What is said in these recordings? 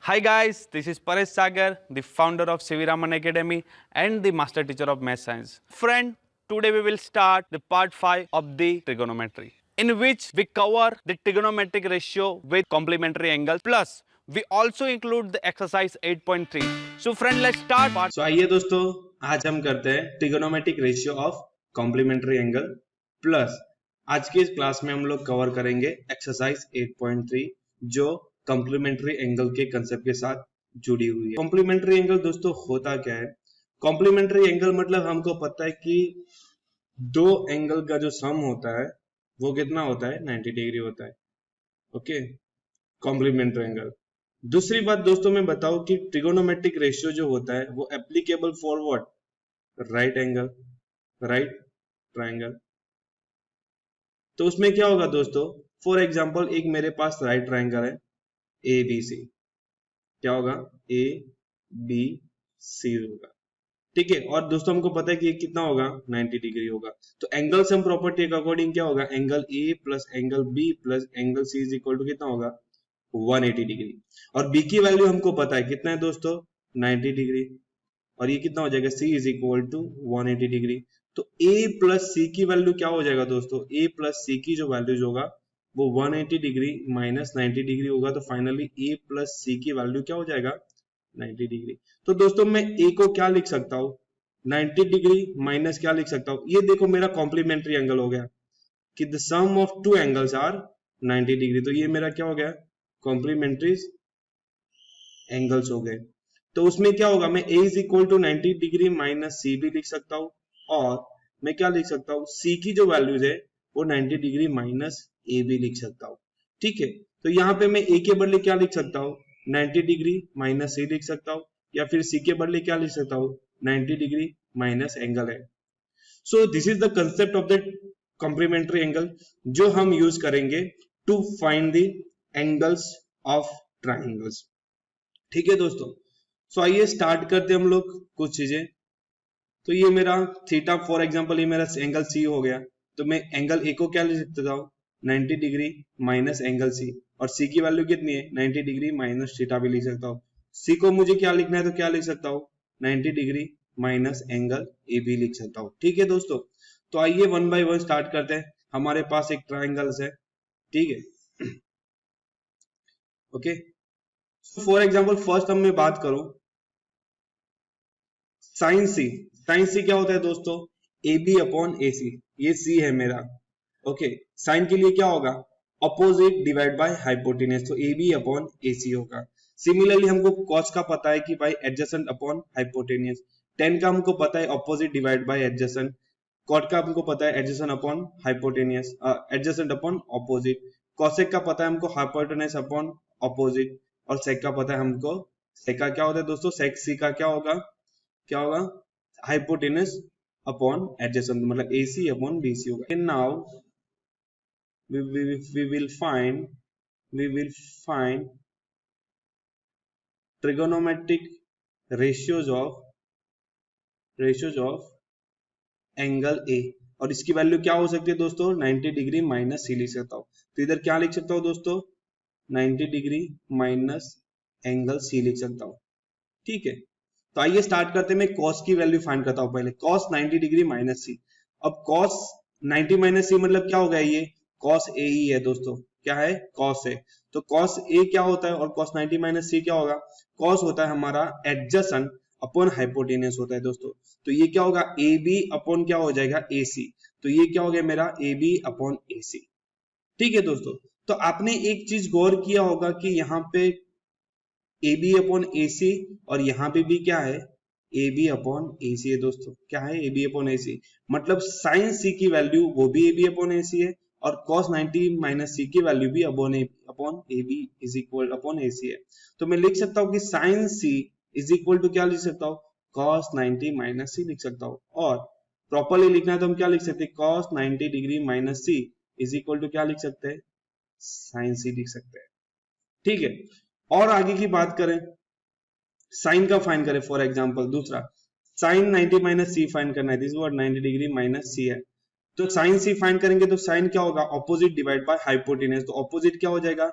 Hi guys, this is Paresh Sagar, the founder of CV Raman Academy and the master teacher of math science. Friend, today we will start the part 5 of the trigonometry, in which we cover the trigonometric ratio with complementary angles, plus we also include the exercise 8.3. So friend, let's start part. आइए दोस्तों, आज हम करते हैं trigonometric ratio of complementary angle plus आज की इस class में हम लोग कवर करेंगे एक्सरसाइज 8.3 जो कॉम्प्लीमेंट्री एंगल के कंसेप्ट के साथ जुड़ी हुई है। कॉम्प्लीमेंट्री एंगल दोस्तों होता क्या है? कॉम्प्लीमेंट्री एंगल मतलब हमको पता है कि दो एंगल का जो सम होता है वो कितना होता है, 90 डिग्री होता है। Okay, complementary angle. दूसरी बात दोस्तों मैं बताऊं कि ट्रिगोनोमेट्रिक रेशियो जो होता है वो applicable for what? Right angle, right triangle. तो उसमें क्या होगा दोस्तों, फॉर एग्जांपल एक मेरे पास राइट ट्रायंगल है ए बी सी, क्या होगा? ए बी सी होगा, ठीक है। और दोस्तों हमको पता है कि ये कितना होगा, 90 डिग्री होगा। तो एंगल सम प्रॉपर्टी के अकॉर्डिंग क्या होगा, angle A plus angle B plus angle C is equal to कितना होगा, 180 डिग्री। और बी की वैल्यू हमको पता है कितना है दोस्तों, 90 डिग्री। और ये कितना हो जाएगा, C is equal to 180 degree. तो A प्लस सी की वैल्यू क्या हो जाएगा दोस्तों, A प्लस सी की जो वैल्यूज होगा वो 180 डिग्री माइनस 90 डिग्री होगा। तो फाइनली A प्लस सी की वैल्यू क्या हो जाएगा, 90 डिग्री। तो दोस्तों मैं A को क्या लिख सकता हूँ, 90 डिग्री माइनस क्या लिख सकता हूँ, ये देखो मेरा कॉम्प्लीमेंट्री एंगल हो गया कि the sum of two angles are 90 degree. तो ये मेरा क्या हो गया, कॉम्प्लीमेंट्री एंगल्स हो गए। तो उसमें क्या होगा, मैं a is equal to 90 degree minus C भी लिख सकता हूँ, और मैं क्या लिख सकता हूँ, c की जो वैल्यूज है वो 90 डिग्री माइनस ए भी लिख सकता हूँ, ठीक है। तो यहाँ पे मैं a के बदले क्या लिख सकता हूँ, 90 डिग्री माइनस सी लिख सकता हूँ, या फिर c के बदले क्या लिख सकता हूँ, 90 डिग्री माइनस एंगल है। So this is the concept of the complementary angle जो हम यूज करेंगे to find the angles of triangles, ठीक है दोस्तों। सो आइए स्टार्ट करते हैं हम लोग कुछ चीजें। तो ये मेरा थीटा, फॉर एग्जांपल ये मेरा एंगल सी हो गया, तो मैं एंगल ए को क्या लिख सकता हूँ, 90 डिग्री माइनस एंगल सी, और सी की वैल्यू कितनी है, 90 डिग्री माइनस थीटा भी लिख सकता हूँ। सी को मुझे क्या लिखना है, तो क्या लिख सकता हूँ, 90 डिग्री माइनस एंगल ए भी लिख सकता हूँ, ठीक है दोस्तों। तो आइए वन बाय वन स्टार्ट करते हैं। हमारे पास एक ट्राइंगल्स है, ठीक है, ओके। फॉर एग्जाम्पल फर्स्ट हम मैं बात करूं साइन सी। साइन सी क्या होता है दोस्तों, ए बी अपॉन ए सी, ये सी है मेरा, ओके। साइन के लिए क्या होगा, अपोजिट डिवाइड बाय हाइपोटेनस, तो ए बी अपॉन ए सी होगा। सिमिलरली हमको कॉस का पता है कि भाई एडजेसेंट अपॉन हाइपोटेनस, टेन का हमको पता है opposite divide by adjacent, cot का हमको पता है adjacent upon hypotenuse, adjacent upon opposite, cosec का पता है हमको हाइपोटेनस अपॉन ऑपोजिट, और सेक का पता है हमको, सेक का क्या होता है दोस्तों, सेक सी का क्या होगा, क्या होगा, हाइपोटेनस अपॉन एडजेसेंट, मतलब AC अपॉन BC होगा। And now we will find trigonometric ratios of angle A, और इसकी वैल्यू क्या हो सकती है दोस्तों, 90 डिग्री माइनस सी लिख सकता हूं। तो इधर क्या लिख सकता हूं दोस्तों, 90 डिग्री माइनस एंगल C लिख सकता हूं, ठीक है। तो आइए स्टार्ट करते हैं। मैं cos की वैल्यू फाइंड करता हूं पहले, cos 90 डिग्री माइनस सी। अब cos 90 माइनस सी मतलब क्या होगा, ये cos A ही है दोस्तों, क्या है, cos A। तो cos A क्या होता है और cos 90 माइनस सी क्या होगा, cos होता है हमारा एडजेसेंट अपॉन हाइपोटेनस होता है दोस्तों। तो ये क्या होगा, ए बी अपॉन क्या हो जाएगा, ए सी। तो ये क्या हो गया मेरा, ए बी अपॉन ए सी, ठीक है दोस्तों। तो आपने एक चीज गौर किया होगा कि यहाँ पे ए बी अपॉन ए सी, और यहाँ पे भी क्या है, A B upon A C है दोस्तों, क्या है, ए बी अपॉन ए सी। मतलब साइन सी की वैल्यू वो भी A B upon A C है, और कॉस 90 माइनस सी की वैल्यू भी upon A B is equal upon A C है। तो मैं लिख सकता हूँ कि sine C is equal to क्या लिख सकता हूँ, कॉस 90 माइनस सी लिख सकता हूँ। और प्रॉपरली लिखना है तो हम क्या लिख सकते हैं, cos 90 degree minus C is equal to क्या लिख सकते हैं, साइन सी लिख सकते हैं, ठीक है। और आगे की बात करें, साइन का फाइंड करें, फॉर एग्जांपल दूसरा साइन 90 माइनस सी फाइंड करना है, दिस व्हाट 90 डिग्री माइनस सी है। तो साइन सी फाइंड करेंगे तो साइन क्या होगा, ऑपोजिट डिवाइड बाय हाइपोटेनस, तो ऑपोजिट क्या हो जाएगा,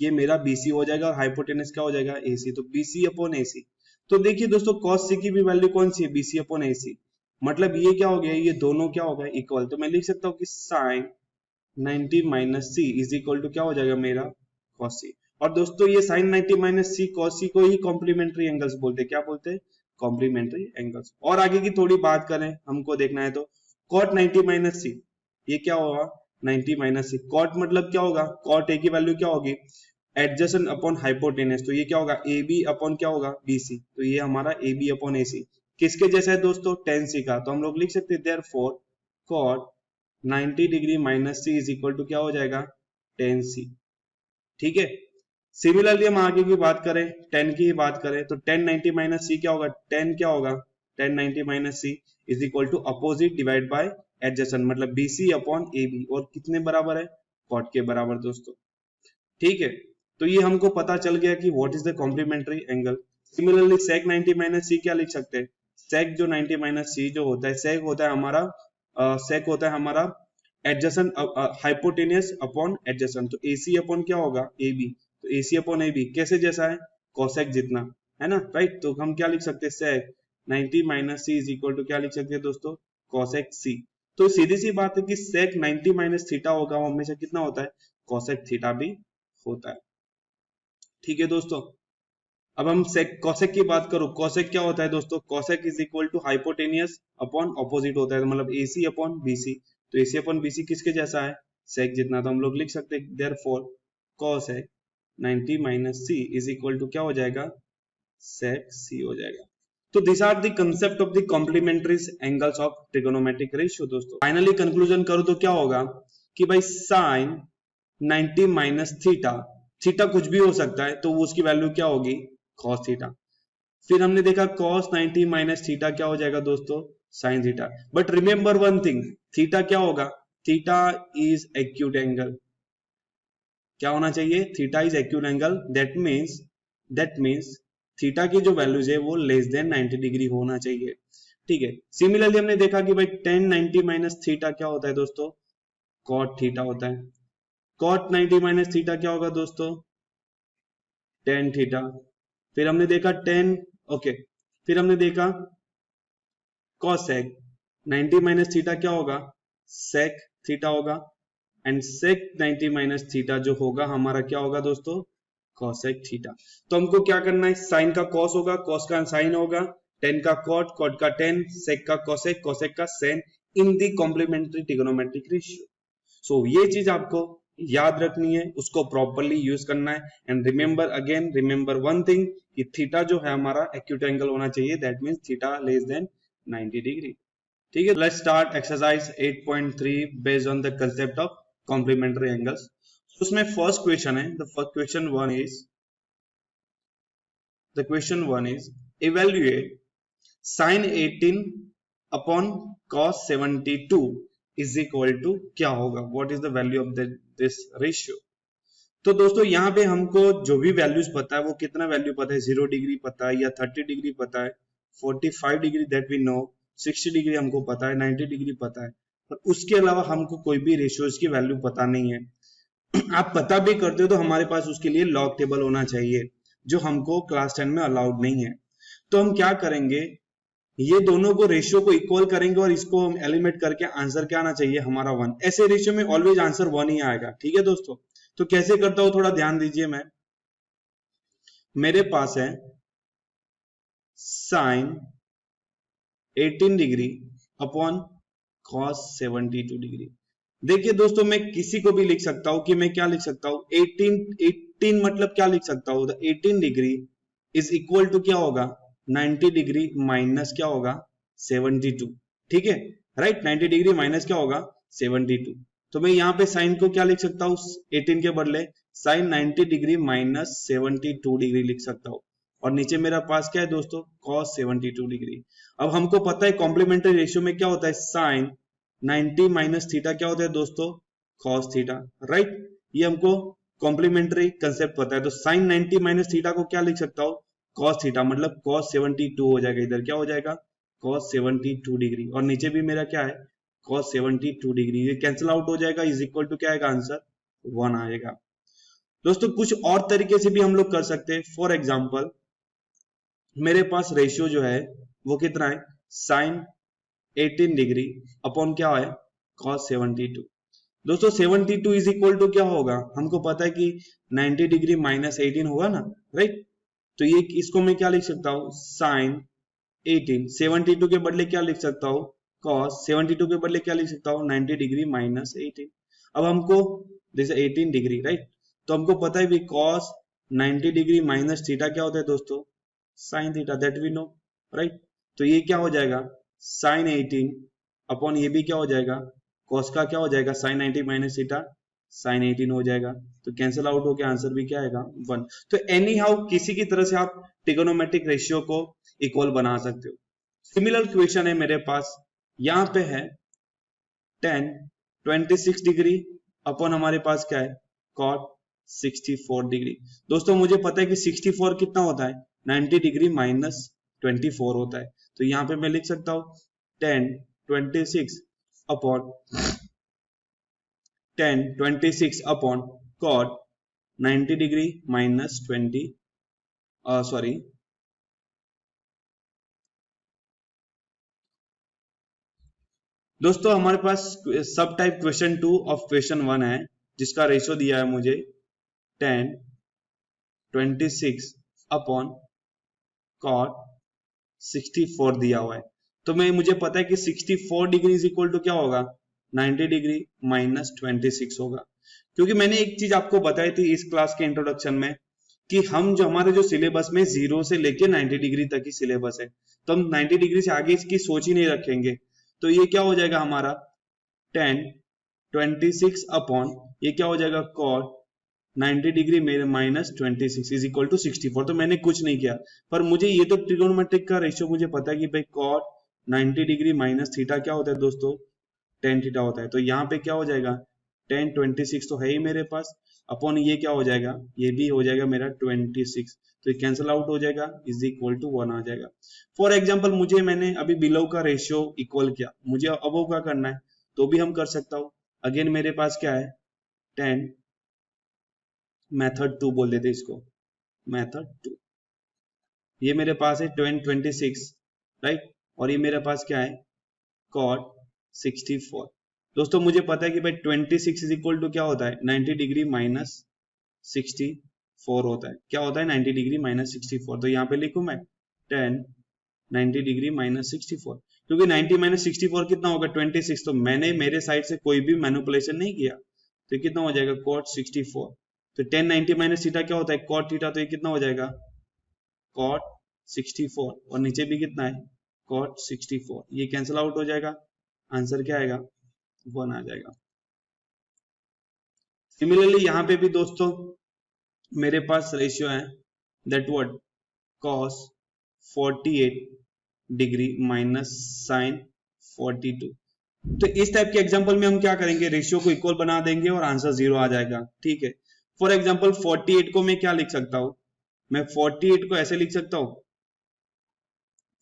ये मेरा BC हो जाएगा और हाइपोटेनस क्या हो जाएगा AC, तो BC अपॉन AC। तो देखिए दोस्तों cos C की भी वैल्यू कौन सी है, BC अपॉन AC, मतलब ये क्या हो गया, ये दोनों क्या हो गए इक्वल, तो मैं लिख सकता हूँ कि sine 90 minus C is equal to क्या हो जाएगा मेरा cos C। और दोस्तों ये sine 90 minus C cos C को ही कॉम्प्लीमेंट्री एंगल्स बोलते हैं, क्या बोलते हैं, कॉम्प्लीमेंट्री एंगल्स। और आगे की थोड़ी बात करें, हमको देखना है तो cot 90 माइनस सी, ये क्या होगा 90 माइनस सी, cot मतलब क्या होगा, cot A की वैल्यू क्या होगी एडजेसेंट अपॉन हाइपोटेनस, तो ये क्या होगा AB अपॉन क्या होगा BC, तो ये हमारा AB अपॉन AC किसके जैसा है दोस्तों, tan C का, तो हम लोग लिख सकते हैं therefore cot 90 degree minus C is equal to क्या हो जाएगा tan C। ठीक है, सिमिलरली हम आगे की बात करें, tan की ही बात करें तो tan 90 माइनस सी क्या होगा, tan क्या होगा, tan 90 minus C is equal to opposite divide by adjacent, मतलब BC अपॉन AB, और कितने बराबर है, cot के बराबर दोस्तों। ठीक है, तो ये हमको पता चल गया कि what is the complementary angle. Similarly sec 90 minus C क्या लिख सकते हैं, sec जो 90 माइनस सी जो होता है, sec होता है हमारा sec होता है हमारा एडजेसेंट हाइपोटेनियस अपॉन एडजेसेंट, तो AC अपॉन क्या होगा AB, तो AC अपॉन AB कैसे जैसा है, cosec जितना है ना, राइट। तो हम क्या लिख सकते हैं sec 90 minus C is equal to क्या लिख सकते हैं दोस्तों cosec C। तो सीधी सी बात है कि sec 90 माइनस थीटा होगा वो हमेशा कितना होता है cosec थीटा भी होता है। ठीक है दोस्तों, अब हम cosec की बात करूं, cosec क्या होता है दोस्तों, cosec is equal to hypotenuse upon opposite होता है, मतलब AC अपॉन BC, तो AC अपॉन BC किसके जैसा है sec जितना, तो हम लोग लिख सकते हैं therefore cosec 90 minus C is equal to क्या हो जाएगा sec C हो जाएगा। तो this are the concept of the complementary angles of trigonometric ratio दोस्तों। फाइनली कंक्लूजन करूं तो क्या होगा कि भाई साइन 90 माइनस थीटा, थीटा कुछ भी हो सकता है तो उसकी वैल्यू क्या होगी cos थीटा। फिर हमने देखा cos 90 माइनस थीटा क्या हो जाएगा दोस्तों sin theta, but remember one thing, theta क्या होगा, थीटा इज एक्यूट एंगल, क्या होना चाहिए, theta is acute angle, that means theta की जो वैल्यूज है वो लेस देन 90 डिग्री होना चाहिए। ठीक है, सिमिलरली हमने देखा कि भाई tan 90 माइनस थीटा क्या होता है दोस्तों cot थीटा होता है, cot 90 माइनस थीटा क्या होगा दोस्तों tan थीटा। फिर हमने देखा फिर हमने देखा cosec 90 माइनस थीटा क्या होगा sec थीटा होगा, एंड sec 90 माइनस थीटा जो होगा हमारा क्या होगा दोस्तों cosec थीटा। तो हमको क्या करना है, साइन का cos होगा, cos का साइन होगा, tan का cot, cot का tan, sec का cosec, cosec का sen इन दी कॉम्प्लीमेंट्री ट्रिगोनोमेट्रिक रेशियो। सो ये चीज आपको याद रखनी है, उसको प्रॉपरली यूज करना है, एंड रिमेंबर वन थिंग कि थीटा जो है हमारा एक्यूट एंगल होना चाहिए, that means theta less than 90 degree. ठीक है, let's start exercise 8.3 based on the concept of complementary angles. उसमें फर्स्ट क्वेश्चन है, the question one is evaluate sin 18 upon cos 72 is equal to क्या होगा, what is the value of this ratio. तो दोस्तों यहाँ पे हमको जो भी वैल्यूज पता है वो कितना वैल्यू पता है, 0 डिग्री पता है या 30 डिग्री पता है, 45 degree that we know, 60 degree हमको पता है, 90 डिग्री पता है, पर उसके अलावा हमको कोई भी रेशियोज की वैल्यू पता नहीं है। आप पता भी करते हो तो हमारे पास उसके लिए लॉग टेबल होना चाहिए, जो हमको क्लास 10 में अलाउड नहीं है। तो हम क्या करेंगे, ये दोनों को रेशियो को इक्वल करेंगे और इसको हम एलिमिनेट करके आंसर क्या आना चाहिए हमारा 1। ऐसे रेशियो में ऑलवेज आंसर 1 ही आएगा। ठीक है दोस्तों, तो कैसे करता हूं थोड़ा ध्यान दीजिए। मेरे पास है sine 18 degree upon cos 72 degree. देखिए दोस्तों, मैं किसी को भी लिख सकता हूं कि मैं क्या लिख सकता हूं, 18 मतलब क्या लिख सकता हूं, 18 डिग्री इज इक्वल टू क्या होगा 90 डिग्री माइनस क्या होगा 72। ठीक है, राइट, 90 डिग्री माइनस क्या होगा 72। तो मैं यहाँ पे साइन को क्या लिख सकता हूँ, 18 के बदले साइन 90 डिग्री माइनस 72 डिग्री लिख सकता हूँ, और नीचे मेरा पास क्या है दोस्तों cos 72 डिग्री। अब हमको पता है कॉम्प्लीमेंट्री रेशियो में क्या होता है, साइन 90 माइनस थीटा क्या होता है दोस्तों cos थीटा, राइट। ये हमको कॉम्प्लीमेंट्री कंसेप्ट पता है, तो साइन 90 माइनस थीटा को क्या लिख सकता हूँ cos थीटा, मतलब cos 72 हो जाएगा, इधर क्या हो जाएगा cos 72 डिग्री, और नीचे भी मेरा क्या है cos 72 डिग्री, ये कैंसिल आउट हो जाएगा, इज इक्वल टू क्या आएगा आंसर 1 आएगा। दोस्तों कुछ और तरीके से भी हम लोग कर सकते हैं। फॉर एग्जाम्पल मेरे पास रेशियो जो है वो कितना है, साइन 18 डिग्री अपॉन क्या है, कॉस 72। दोस्तों 72 इज इक्वल टू क्या होगा, हमको पता है कि 90 डिग्री माइनस 18 होगा ना, राइट। तो ये इसको मैं क्या लिख सकता हूँ, साइन 18, 72 के बदले क्या लिख सकता हूँ, कॉस 72 के बदले क्या लिख सकता हूँ, 90 डिग्री माइनस 18। अब हमको जैसे 18 डिग्री, राइट, तो हमको पता है भी कॉस 90 डिग्री माइनस थीटा क्या होता है दोस्तों, sine theta, that we know, right. तो ये क्या हो जाएगा, साइन 18 अपॉन ये भी क्या हो जाएगा, कॉस का क्या हो जाएगा, साइन 90 माइनस थीटा, साइन 18 हो जाएगा। तो कैंसिल आउट हो के आंसर भी क्या आएगा, 1। तो एनी हाउ किसी की तरह से आप ट्रिगोनोमेट्रिक रेशियो को इक्वल बना सकते हो। सिमिलर क्वेश्चन है मेरे पास, यहाँ पे है 10 26 डिग्री अपॉन हमारे पास क्या है, कॉट 64 डिग्री। दोस्तों मुझे पता है कि 64 कितना होता है, 90 डिग्री माइनस 24 होता है। तो यहाँ पे मैं लिख सकता हूँ 10 26 upon 10 26 upon cot 90 degree minus 20 sorry दोस्तों हमारे पास सब टाइप क्वेश्चन 2 ऑफ क्वेश्चन 1 है, जिसका रेशियो दिया है मुझे 10 26 अपॉन कॉट 64 दिया हुआ है। तो मुझे पता है कि 64 डिग्री इज इक्वल टू क्या होगा, 90 डिग्री माइनस 26 होगा। क्योंकि मैंने एक चीज आपको बताई थी इस क्लास के इंट्रोडक्शन में कि हम जो हमारे जो सिलेबस में 0 से लेके 90 डिग्री तक की सिलेबस है, तो हम 90 डिग्री से आगे इसकी सोच ही नहीं रखेंगे। तो ये क्या हो जाएगा हमारा 10 26 अपॉन ये क्या हो जाएगा, कॉट 90 डिग्री मेरे माइनस 26 इज इक्वल टू 64। तो मैंने कुछ नहीं किया, पर मुझे ये तो ट्रिगोनोमेट्रिक का रेशियो मुझे पता है कि भाई कॉट 90 डिग्री माइनस थीटा क्या होता है दोस्तों, tan थीटा होता है। तो यहाँ पे क्या हो जाएगा, tan 26 तो है ही मेरे पास, अपॉन ये क्या हो जाएगा, ये भी हो जाएगा मेरा 26, तो ये कैंसिल आउट हो जाएगा, इज इक्वल टू 1 आ जाएगा। फॉर एग्जाम्पल मुझे मैंने अभी बिलो का रेशियो इक्वल किया, मुझे अब वो क्या करना है, तो भी हम कर सकता हूँ। अगेन मेरे पास क्या है, 10 मेथड 2 बोल देते इसको, मेथड 2, ये मेरे पास है 26, राइट, और ये मेरे पास क्या है, कॉट 64। दोस्तों मुझे पता है कि भाई 26 इज इक्वल टू क्या होता है, 90 डिग्री माइनस 64 होता है। क्या होता है, 90 डिग्री माइनस 64। तो यहाँ पे लिखूं मैं 10 90 डिग्री माइनस 64, क्योंकि 90 माइनस 64 कितना होगा, 26। तो मैंने मेरे साइड से कोई भी मैनिपुलेशन नहीं किया, तो कितना हो जाएगा, कॉट 64। तो 10 90 माइनस थीटा क्या होता है, कॉट थीटा, तो ये कितना हो जाएगा, कॉट 64, और नीचे भी कितना है, कॉट 64। ये कैंसिल आउट हो जाएगा, आंसर क्या आएगा, 1 आ जाएगा। सिमिलरली यहाँ पे भी दोस्तों मेरे पास रेशियो है that what, cos 48 degree minus sine 42। तो इस टाइप के एग्जांपल में हम क्या करेंगे, रेशियो को इक्वल बना देंगे और आंसर 0 आ जाएगा, ठीक है। फॉर एग्जांपल 48 को मैं क्या लिख सकता हूं, मैं 48 को ऐसे लिख सकता हूं,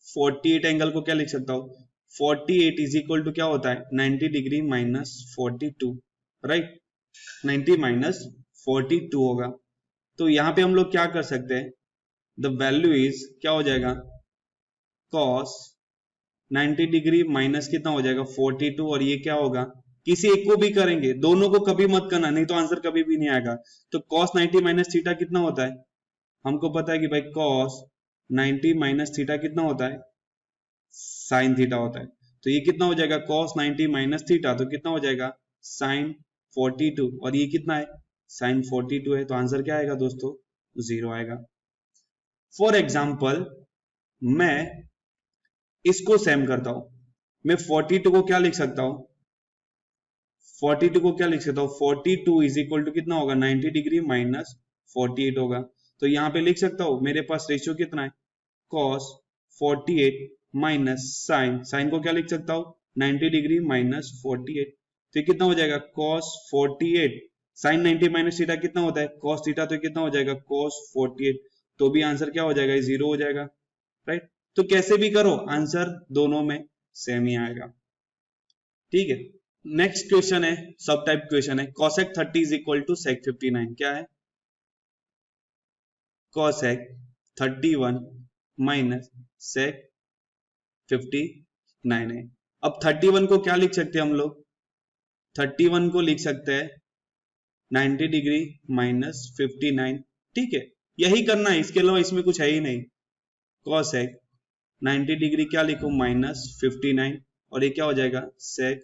48 एंगल को क्या लिख सकता हूं, 48 इज इक्वल टू क्या होता है, 90 डिग्री माइनस 42, राइट, 90 माइनस 42 होगा। तो यहाँ पे हम लोग क्या कर सकते हैं, द वैल्यू इज क्या हो जाएगा, cos 90 डिग्री माइनस कितना हो जाएगा 42, और ये क्या होगा, किसी एक को भी करेंगे, दोनों को कभी मत करना, नहीं तो आंसर कभी भी नहीं आएगा। तो cos 90 माइनस थीटा कितना होता है, हमको पता है कि भाई cos 90 माइनस थीटा कितना होता है, साइन थीटा होता है। तो ये कितना हो जाएगा, cos 90 माइनस थीटा, तो कितना हो जाएगा, साइन 42, और ये कितना है, साइन 42 है। तो आंसर क्या आएगा दोस्तों, 0 आएगा। फॉर एग्जाम्पल मैं इसको सेम करता हूं, मैं 42 को क्या लिख सकता हूं, 42 को क्या लिख सकता हूं, 42 इज इक्वल टू कितना होगा, 90 डिग्री माइनस 48 होगा। तो यहां पे लिख सकता हूं, मेरे पास रेशियो कितना है, cos 48 माइनस साइन, साइन को क्या लिख सकता हूं, 90 डिग्री माइनस 48। तो कितना हो जाएगा, cos 48 साइन 90 माइनस थीटा कितना होता है, cos थीटा, तो कितना हो जाएगा, cos 48। तो भी आंसर क्या हो जाएगा, 0 हो जाएगा, राइट। तो कैसे भी करो आंसर दोनों में सेम ही आएगा, ठीक है। नेक्स्ट क्वेश्चन है सब टाइप क्वेश्चन है, cosec 30 is equal to sec 59, क्या है, cosec 31 माइनस sec 59 है। अब 31 को क्या लिख सकते हैं हम लोग? 31 को लिख सकते हैं 90 डिग्री माइनस 59। ठीक है, यही करना है, इसके अलावा इसमें कुछ है ही नहीं। cosec 90 डिग्री क्या लिखूं? माइनस 59, और ये क्या हो जाएगा? sec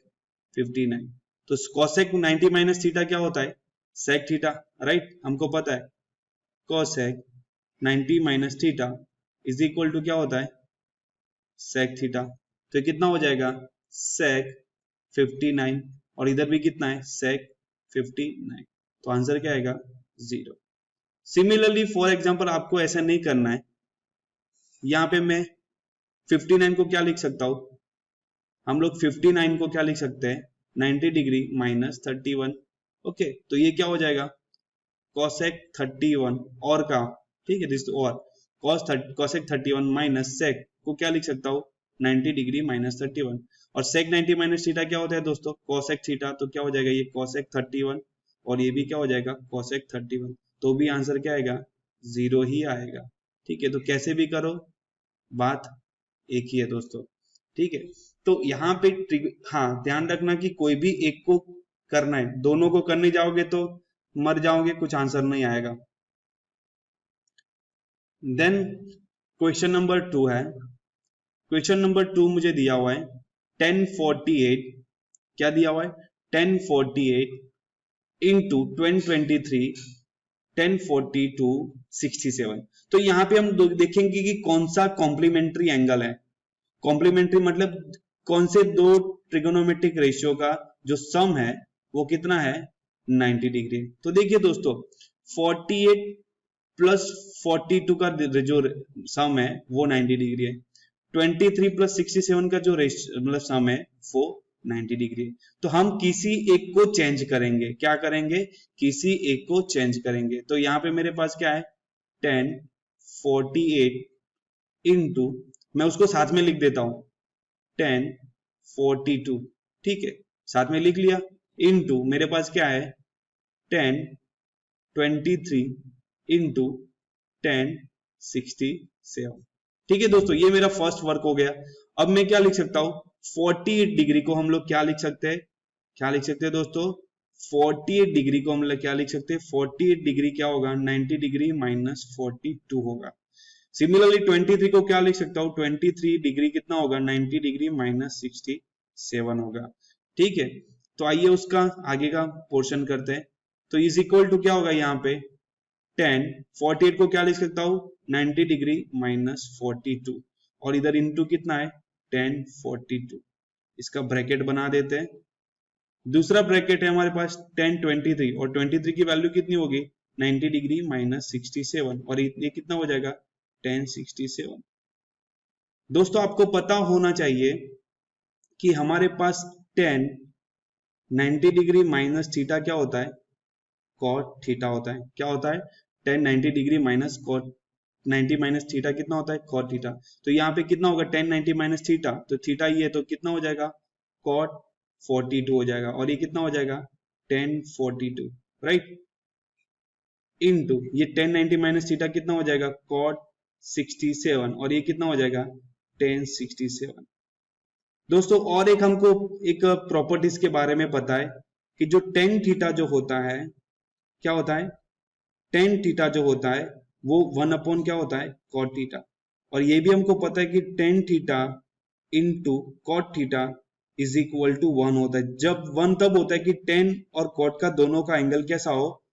59। तो cosec 90 माइनस थीटा क्या होता है? sec थीटा, राइट, हमको पता है। cosec 90 minus theta is equal to क्या होता है? sec theta. तो कितना हो जाएगा? sec 59, और इधर भी कितना है? sec 59। तो आंसर क्या आएगा? 0। सिमिलरली फॉर एग्जांपल आपको ऐसा नहीं करना है, यहाँ पे मैं 59 को क्या लिख सकता हूं? हम लोग 59 को क्या लिख सकते हैं? 90 डिग्री माइनस 31। ओके, तो ये क्या हो जाएगा? cosec 31 और का, ठीक है, दिस और cosec 31 माइनस sec को क्या लिख सकता हूं? 90 डिग्री माइनस 31। और sec 90 माइनस थीटा क्या होता है दोस्तों? cosec theta. तो क्या हो जाएगा? ये cosec 31, और ये भी क्या हो जाएगा? cosec 31। तो भी आंसर क्या आएगा? 0 ही आएगा। ठीक है, तो कैसे भी करो, बात एक ही है दोस्तों। ठीक है, तो यहाँ पे हाँ ध्यान रखना कि कोई भी एक को करना है, दोनों को करने जाओगे तो मर जाओगे, कुछ आंसर नहीं आएगा। देन क्वेश्चन नंबर 2 है। क्वेश्चन नंबर 2 मुझे दिया हुआ है 1048, क्या दिया हुआ है? 1048 इंटू 1023 1042 67। तो यहाँ पे हम देखेंगे कि कौन सा कॉम्प्लीमेंट्री एंगल है। कॉम्प्लीमेंट्री मतलब कौन से दो ट्रिगोनोमेट्रिक रेशियो का जो सम है वो कितना है? 90 डिग्री। तो देखिए दोस्तों, 48 प्लस 42 का जो सम है वो 90 डिग्री है। 23 प्लस 67 का जो मतलब सम है वो 90 डिग्री है। तो हम किसी एक को चेंज करेंगे। क्या करेंगे? किसी एक को चेंज करेंगे। तो यहाँ पे मेरे पास क्या है? 1048 इंटू, मैं उसको साथ में लिख देता हूं, 1042, ठीक है, साथ में लिख लिया, इंटू मेरे पास क्या है? 1023 इंटू 1067। ठीक है दोस्तों, ये मेरा फर्स्ट वर्क हो गया। अब मैं क्या लिख सकता हूं? 48 डिग्री को हम लोग क्या लिख सकते हैं? क्या लिख सकते हैं दोस्तों? 48 डिग्री को हम लोग क्या लिख सकते हैं? 48 डिग्री क्या होगा? 90 डिग्री माइनस 42 होगा। सिमिलरली 23 को क्या लिख सकता हूं? 23 डिग्री कितना होगा? 90 डिग्री माइनस 67 होगा। ठीक है, तो आइए उसका आगे का पोर्शन करते हैं। तो इज इक्वल टू क्या होगा यहाँ पे? 10, 48 को क्या लिख सकता हूं? 90 डिग्री माइनस 42, और इधर इंटू कितना है? 1042। इसका ब्रैकेट बना देते हैं। दूसरा ब्रैकेट है हमारे पास 1023, और 23 की वैल्यू कितनी होगी? 90 डिग्री माइनस 67, और ये कितना हो जाएगा? 1067। दोस्तों आपको पता होना चाहिए कि हमारे पास 90 डिग्री माइनस थीटा क्या होता है? कॉट थीटा होता है। क्या होता है? 90 degree minus cot 90 minus theta कितना होता है? Cot theta. तो यहाँ पे कितना होगा? 90 माइनस थीटा, तो थीटा ये, तो कितना हो जाएगा? कॉट 42 हो जाएगा, और ये कितना हो जाएगा? 1042, राइट, इनटू ये 90 माइनस थीटा कितना हो जाएगा? कॉट 67, और ये कितना हो जाएगा? 1067। दोस्तों और एक हमको एक प्रॉपर्टीज के बारे में पता है कि जो tan थीटा जो होता है, क्या होता है? tan थीटा जो होता है वो 1 अपॉन क्या होता है? cot theta. और ये भी हमको पता है कि tan theta into cot theta is equal to 1 होता है। जब 1 तब होता है कि tan और cot का दोनों का एंगल कैसा हो?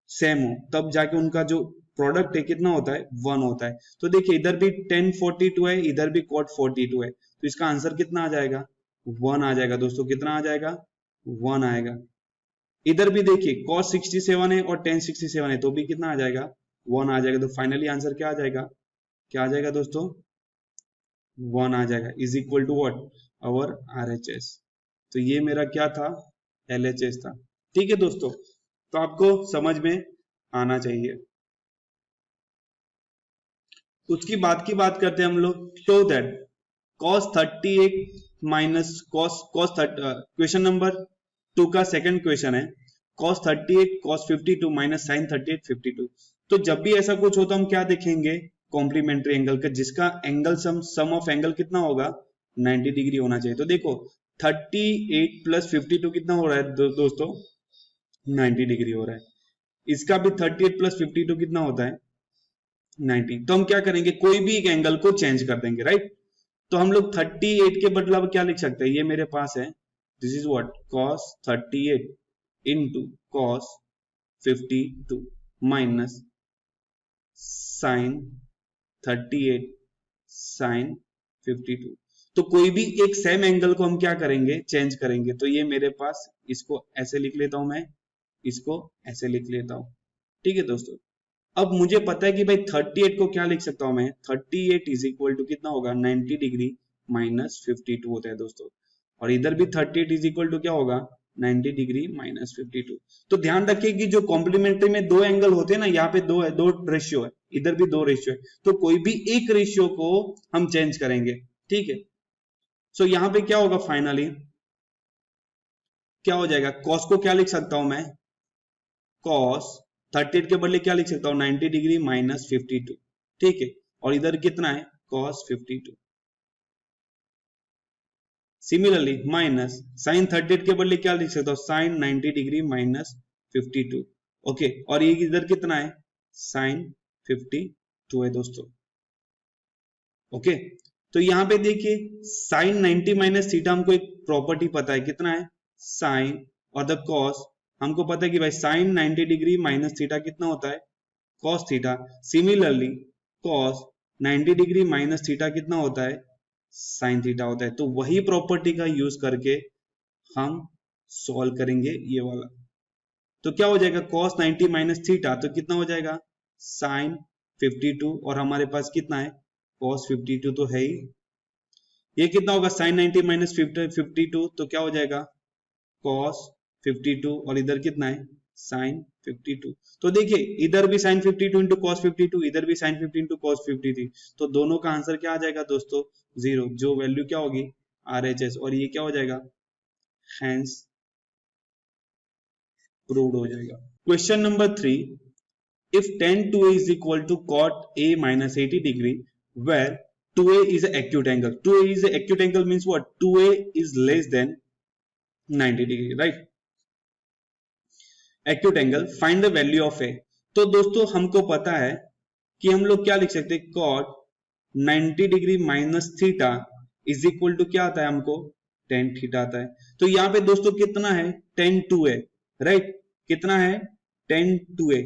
सेम हो, तब जाके उनका जो प्रोडक्ट है कितना होता है? 1 होता है। तो देखिए इधर भी 1042 है, इधर भी cot 42 है, तो इसका आंसर कितना आ जाएगा? 1 आ जाएगा दोस्तों। कितना आ जाएगा? 1 आएगा। इधर भी देखिए cos 67 है और 1067 है, तो भी कितना आ जाएगा? 1 आ जाएगा। तो फाइनली आंसर क्या आ जाएगा? क्या आ जाएगा दोस्तों? 1 आ जाएगा। Is equal to what? Our RHS। तो ये मेरा क्या था? LHS था। ठीक है दोस्तों, तो आपको समझ में आना चाहिए। उसकी बात करते हैं हम लोग। Show that cos 38 minus question number 2 का सेकंड क्वेश्चन है। cos 38 cos 52 minus sin 38 52। तो जब भी ऐसा कुछ हो तो हम क्या देखेंगे, कॉम्प्लीमेंट्री एंगल का, जिसका एंगल सम ऑफ एंगल कितना होगा, 90 डिग्री होना चाहिए। तो देखो 38 प्लस 52 कितना हो रहा है दोस्तों, 90 डिग्री हो रहा है। इसका भी 38 प्लस 52 कितना होता है, 90। तो हम क्या करेंगे, कोई भी एक एंगल को चेंज कर देंगे, राइट। तो हम लोग 38 के बदले अब क्या लिख सकते हैं, ये मेरे पास है, this is what, cos 38 into cos 52 minus sin 38 sin 52। तो कोई भी एक सेम एंगल को हम क्या करेंगे, चेंज करेंगे। तो ये मेरे पास, इसको ऐसे लिख लेता हूं मैं, इसको ऐसे लिख लेता हूं, ठीक है दोस्तों। अब मुझे पता है कि भाई 38 को क्या लिख सकता हूं मैं, 38 इज इक्वल टू कितना होगा, 90 डिग्री माइनस 52 होता है दोस्तों। और इधर भी 38 इज इक्वल टू क्या होगा, 90 डिग्री माइनस 52। तो ध्यान रखिए कि जो कॉम्प्लीमेंट्री में दो एंगल होते हैं ना, यहाँ पे दो है, दो रेशियो है, इधर भी दो रेशियो है। तो कोई भी एक रेशियो को हम चेंज करेंगे, ठीक है। सो यहाँ पे क्या होगा, फाइनली क्या हो जाएगा, कॉस को क्या लिख सकता हूं मैं, कॉस 38 के बदले क्या लिख सकता हूं, 90 डिग्री माइनस 52, ठीक है। और इधर कितना है, cos 52। सिमिलरली माइनस साइन 38 के बदले क्या लिख सकता हूं, साइन 90 डिग्री माइनस 52, ओके। और ये इधर कितना है, साइन 52 है दोस्तों, ओके। तो यहां पे देखिए साइन 90 माइनस थीटा, हमको एक प्रॉपर्टी पता है, कितना है, साइन, और द कॉस हमको पता है कि भाई साइन 90 डिग्री माइनस थीटा कितना होता है, cos theta. Similarly cos 90 degree minus theta कितना होता है, sin थीटा होता है। तो वही प्रॉपर्टी का यूज करके हम सॉल्व करेंगे ये वाला। तो क्या हो जाएगा, cos 90 माइनस थीटा, तो कितना हो जाएगा, sin 52, और हमारे पास कितना है, cos 52 तो है ही। ये कितना होगा, sin 90 माइनस 52, तो क्या हो जाएगा, cos 52, और इधर कितना है, sin 52। तो देखिए इधर भी sin 52 इंटू cos 52, इधर भी sin 50 इंटू cos 53। तो दोनों का आंसर क्या आ जाएगा दोस्तों, 0, जो वैल्यू क्या होगी, RHS, और ये क्या हो जाएगा, हैंस प्रूव्ड हो जाएगा। Question number 3, if tan 2a is equal to cot a minus 80 degree, where 2a is an acute angle, 2a is an acute angle means what, 2a is less than 90 degree, right। Acute angle, find the value of A. तो दोस्तों हमको पता है कि हम लोग क्या लिख सकते हैं, cot 90 degree minus theta is equal to क्या आता है हमको, टेन थीटा आता है। तो यहाँ पे दोस्तों कितना है, टेन टू ए, राइट, कितना है, टेन टू ए।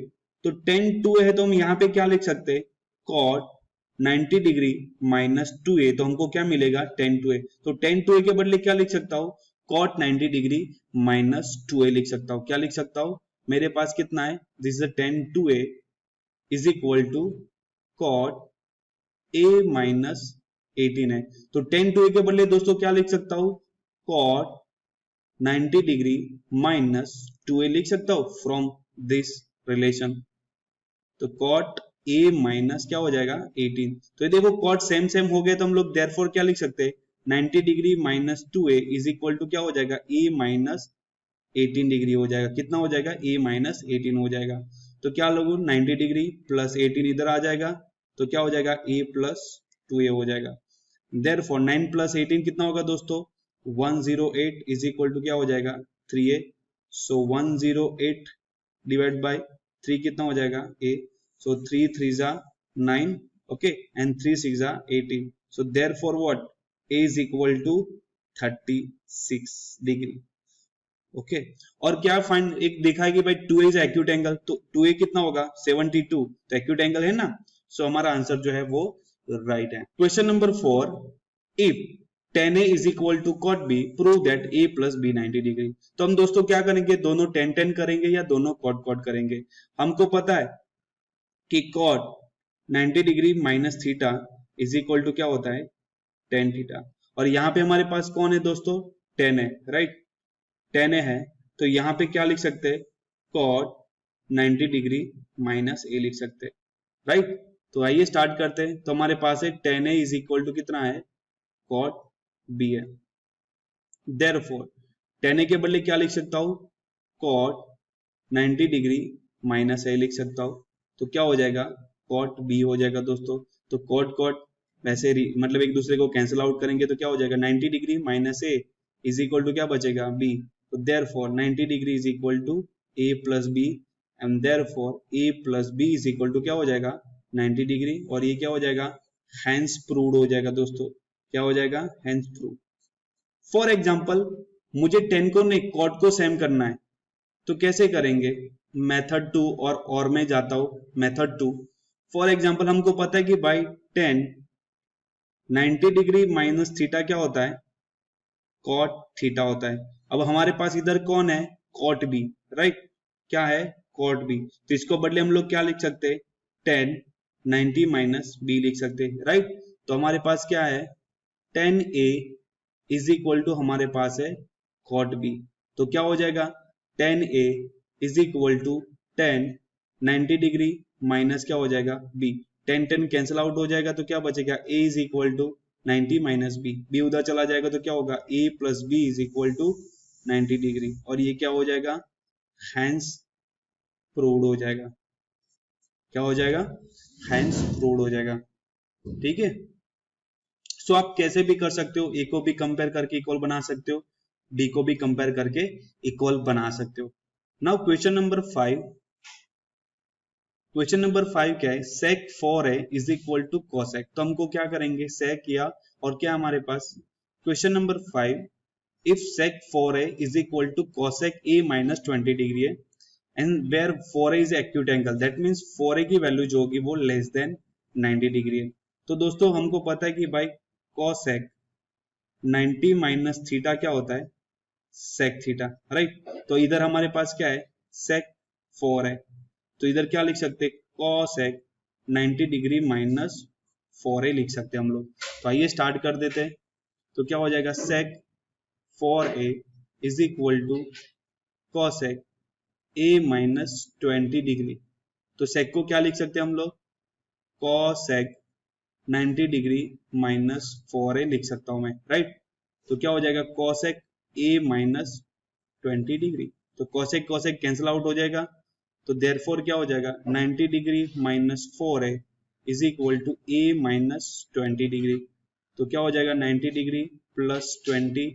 तो टेन टू ए है, तो हम यहाँ पे क्या लिख सकते हैं, कॉट 90 डिग्री माइनस 2a, तो हमको क्या मिलेगा, टेन टू ए। तो टेन टू ए के बदले क्या लिख सकता हूं, cot 90 डिग्री माइनस 2a लिख सकता हूं। क्या लिख सकता हूं, मेरे पास कितना है, this is tan two A is equal to cot a minus 18 है। तो टेन टू ए के बदले दोस्तों क्या लिख सकता हूं, cot 90 डिग्री माइनस 2a लिख सकता हूं फ्रॉम दिस रिलेशन। तो cot a माइनस क्या हो जाएगा, 18। तो ये देखो cot सेम सेम हो गए, तो हम लोग देयरफॉर क्या लिख सकते हैं, 90 degree minus 2a is equal to क्या हो जाएगा, a माइनस 18 डिग्री हो जाएगा। कितना हो जाएगा, a माइनस 18 हो जाएगा। तो क्या लोगों, 90 डिग्री प्लस 18 इधर आ जाएगा, तो क्या हो जाएगा, a प्लस 2a हो जाएगा। देयरफॉर 9 प्लस 18 कितना होगा दोस्तों, 108 इज इक्वल टू क्या हो जाएगा, 3a। सो 108 डिवाइड बाय 3 कितना हो जाएगा, a। So 3 3s are 9, okay, and 3 6s are 18. So therefore what, A is equal to 36 degree, okay। और क्या फाइंड, एक देखा है कि भाई 2a is acute angle, तो 2a कितना होगा, 72, तो acute angle है ना। सो हमारा आंसर जो है वो राइट है। Question number 4, if tan a is equal to cot b, prove that a plus b 90 degree. तो हम दोस्तों क्या करेंगे, दोनों tan tan करेंगे या दोनों cot cot करेंगे। हमको पता है कि cot 90 degree minus theta is equal to क्या होता है, टेन थीटा। और यहाँ पे हमारे पास कौन है दोस्तों, टेन है, राइट, टेन है। तो यहाँ पे क्या लिख सकते हैं, cot 90 डिग्री माइनस ए लिख सकते हैं, राइट। तो आइए स्टार्ट करते हैं। तो हमारे पास है tan A is equal to कितना है, cot b है। देयरफॉर टेन ए के बदले क्या लिख सकता हूँ, cot 90 डिग्री माइनस ए लिख सकता हूँ। तो क्या हो जाएगा, कॉट बी हो जाएगा दोस्तों। तो कॉट कॉट वैसे मतलब एक दूसरे को कैंसिल आउट करेंगे तो क्या हो जाएगा, 90 degree minus A is equal to क्या बचेगा, बी। तो therefore 90 degree is equal to A plus B, and therefore A plus B is equal to क्या हो जाएगा, 90 डिग्री। और ये क्या हो जाएगा, हैंस प्रूव्ड हो जाएगा दोस्तों। क्या हो जाएगा, हैंस प्रूव्ड। फॉर एग्जाम्पल मुझे 10 को नहीं कॉट को सेम करना है, तो कैसे करेंगे, मेथड 2 और में जाता हूं, मेथड 2। फॉर एग्जाम्पल हमको पता है कि बाई 10 90 डिग्री माइनस थीटा क्या होता है, कॉट थीटा होता है। अब हमारे पास इधर कौन है, कॉट बी, राइट, क्या है, कॉट बी। तो इसको बदले हम लोग क्या लिख सकते हैं, 10 90 माइनस बी लिख सकते हैं, राइट। तो हमारे पास क्या है, 10a इज इक्वल टू हमारे पास है कॉट बी। तो क्या हो जाएगा, 10a is equal to 10 90 degree minus क्या हो जाएगा, b। 10 10 कैंसिल आउट हो जाएगा तो क्या बचेगा, a is equal to 90 minus B. B उधर चला जाएगा तो क्या होगा, a plus B is equal to 90 degree. और ये क्या हो जाएगा, हैंस प्रूव्ड हो जाएगा। क्या हो जाएगा, हैंस प्रूव्ड हो जाएगा। ठीक है, सो आप कैसे भी कर सकते हो, ए को भी कंपेयर करके इक्वल बना सकते हो, बी को भी कंपेयर करके इक्वल बना सकते हो। Now question number 5, question number 5 क्या है, sec 4a is equal to cosec। तो हमको क्या करेंगे, sec किया और क्या हमारे पास, question number 5, if sec 4a is equal to cosec a minus 20 degree है and where 4a is acute angle, that means 4a की वैल्यू जो होगी वो लेस देन 90 डिग्री है। तो दोस्तों हमको पता है कि भाई cosec 90 माइनस थीटा क्या होता है, sec थीटा, राइट। तो इधर हमारे पास क्या है, sec 4 है, तो इधर क्या लिख सकते हैं, cosec 90 डिग्री माइनस 4a लिख सकते हैं हम लोग। तो आइए स्टार्ट कर देते हैं। तो क्या हो जाएगा, sec 4a is equal to cosec a minus 20 degree. तो sec को क्या लिख सकते हैं हम लोग, cosec 90 डिग्री माइनस 4a लिख सकता हूं मैं, राइट। तो क्या हो जाएगा, cosec a माइनस 20 डिग्री। तो cosec cosec कैंसिल आउट हो जाएगा, तो देयरफॉर क्या हो जाएगा, 90 degree minus 4a is equal to a minus 20 degree. तो क्या हो जाएगा, 90 डिग्री प्लस 20,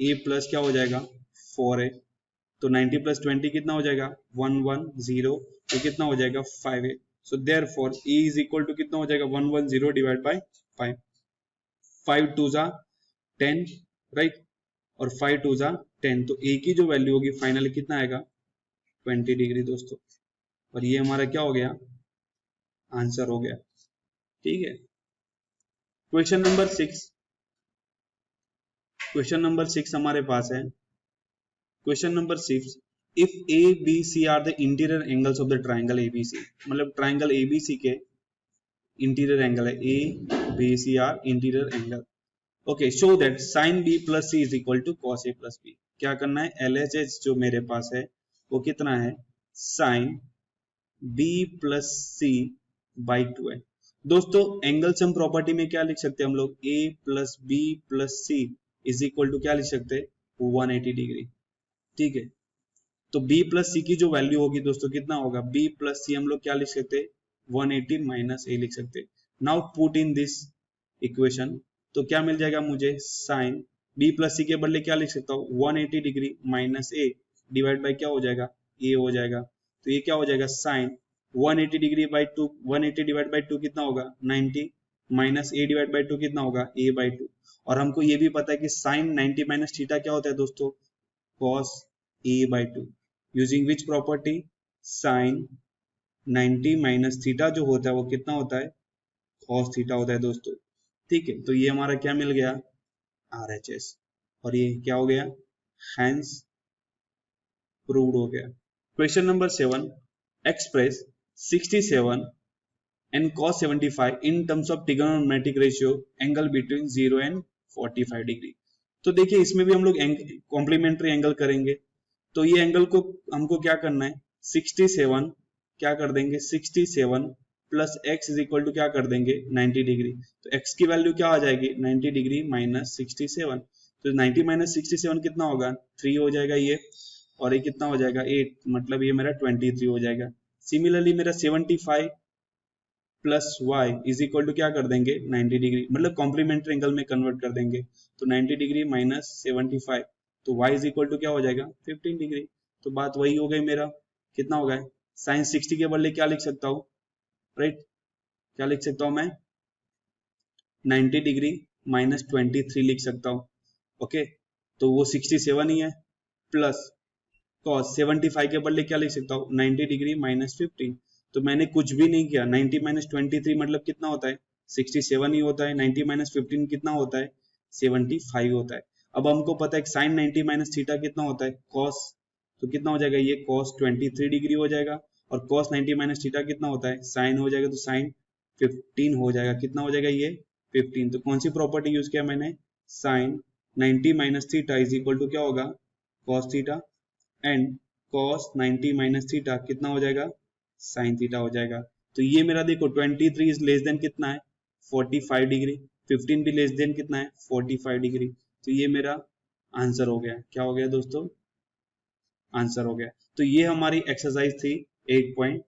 a प्लस क्या हो जाएगा 4a। तो 90 प्लस 20 कितना हो जाएगा, 110, तो कितना हो जाएगा 5a। So therefore a is equal to कितना हो जाएगा, 110 डिवाइड बाय 5, 5 2 जा 10, राइट, और 5 2 जा 10। तो a की जो वैल्यू होगी फाइनली कितना आएगा, 20 डिग्री दोस्तों। और ये हमारा क्या हो गया, आंसर हो गया। ठीक है, क्वेश्चन नंबर 6, क्वेश्चन नंबर 6 हमारे पास है, question number 6, if A B C are the interior angles of the triangle ABC, मतलब ट्राइंगल एबीसी के इंटीरियर एंगल है, A B C are interior angle. Okay, show that sine B plus C is equal to cos A plus B. क्या करना है, LHS जो मेरे पास है वो कितना है, sine b plus C by 2 है। दोस्तों एंगल सम प्रॉपर्टी में क्या लिख सकते हैं हम लोग, a plus B plus C is equal to क्या लिख सकते हैं, 180 डिग्री। ठीक है, तो b प्लस सी की जो वैल्यू होगी दोस्तों कितना होगा, b प्लस सी हम लोग क्या लिख सकते हैं, 180 माइनस a लिख सकते हैं। Now put in this equation, तो क्या मिल जाएगा मुझे, साइन b प्लस सी के बदले क्या लिख सकता हूँ, 180 degree minus a divide by क्या हो जाएगा, a हो जाएगा। तो ये क्या हो जाएगा, sine 180 degree by 2, 180 divide by 2 कितना होगा, 90, माइनस a डिवाइड बाई 2 कितना होगा, a बाई 2। और हमको ये भी पता है कि साइन 90 माइनस थीटा क्या होता है दोस्तों, cos a by 2, using which property, sine 90 minus theta जो होता है वो कितना होता है, cos थीटा होता है दोस्तों। ठीक है, तो ये हमारा क्या मिल गया, RHS, और ये क्या हो गया, हैंस प्रूव्ड हो गया। Question number 7, express 67 and cos 75 in terms of trigonometric ratio angle between 0 and 45 degree. तो देखिए इसमें भी हम लोग कॉम्प्लीमेंट्री एंगल करेंगे। तो ये एंगल को हमको क्या करना है, 67 क्या कर देंगे, 67 plus x is equal to क्या कर देंगे, 90 डिग्री। तो x की वैल्यू क्या आ जाएगी, 90 डिग्री माइनस 67। तो 90 माइनस 67 कितना होगा, 3 हो जाएगा ये, और ये कितना हो जाएगा 8, मतलब ये मेरा 23 हो जाएगा। सिमिलरली मेरा 75 plus Y is equal to क्या कर देंगे 90 डिग्री, मतलब कॉम्प्लीमेंट्री एंगल में कन्वर्ट कर देंगे। तो 90 डिग्री माइनस 75, तो y इज इक्वल टू क्या हो जाएगा 15 डिग्री। तो बात वही हो गई मेरा, कितना हो गया साइन 60 के बदले क्या लिख सकता हूँ, राइट, क्या लिख सकता हूँ मैं 90 डिग्री माइनस 23 लिख सकता हूँ। ओके, तो वो 67 ही है, प्लस कॉस 75 के बदले क्या लिख सकता हूँ 90 डिग्री माइनस 15। तो मैंने कुछ भी नहीं किया, 90 माइनस 23 मतलब कितना होता है 67 ही होता है, 90 माइनस 15 कितना होता है 75 होता है। अब हमको पता है साइन 90 माइनस थीटा कितना होता है कॉस, तो कितना हो जाएगा ये कॉस 23 डिग्री हो जाएगा, और कॉस 90 माइनस थीटा कितना होता है साइन हो जाएगा, तो साइन 15 हो जाएगा, कितना हो जाएगा ये 15। तो कौन सी प्रॉपर्टी यूज किया मैंने, sine 90 minus theta is equal to क्या होगा cos theta, and cos 90 minus theta कितना हो जाएगा sin थीटा हो जाएगा। तो ये मेरा देखो 23 इज लेस देन कितना है 45 डिग्री, 15 भी लेस देन कितना है 45 डिग्री। तो ये मेरा आंसर हो गया, क्या हो गया दोस्तों, आंसर हो गया। तो ये हमारी एक्सरसाइज थी 8.3।